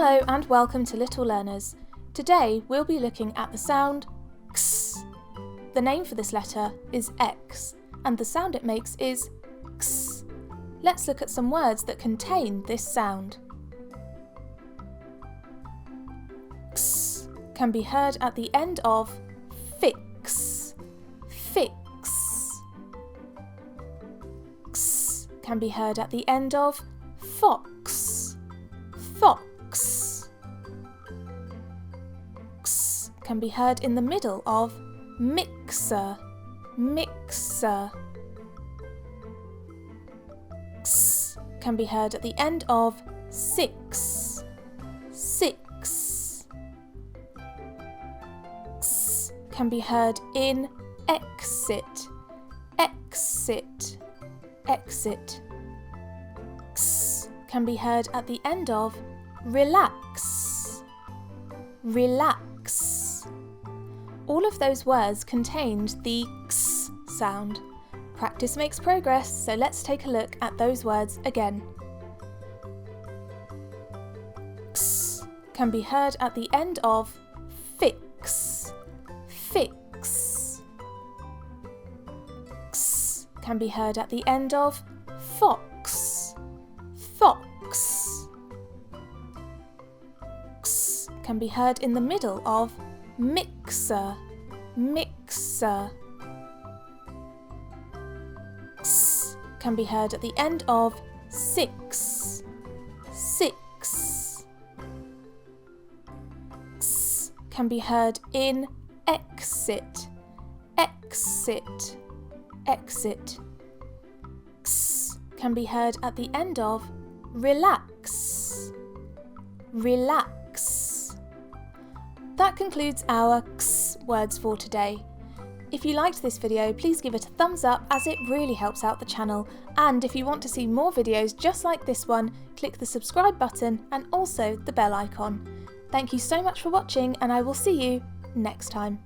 Hello and welcome to Little Learners. Today we'll be looking at the sound x. The name for this letter is X and the sound it makes is x. Let's look at some words that contain this sound. X can be heard at the end of fix, fix. X can be heard at the end of fox, fox. X can be heard in the middle of mixer, mixer. X can be heard at the end of six, six. X can be heard in exit, exit, exit. X can be heard at the end of relax, relax. All of those words contained the x sound. Practice makes progress, so let's take a look at those words again. X can be heard at the end of fix, fix. X can be heard at the end of fox, fox. X can be heard in the middle of mixer, mixer. X can be heard at the end of six, six. X can be heard in exit, exit, exit. X can be heard at the end of relax, relax. That concludes our x words for today. If you liked this video, please give it a thumbs up as it really helps out the channel. And if you want to see more videos just like this one, click the subscribe button and also the bell icon. Thank you so much for watching and I will see you next time.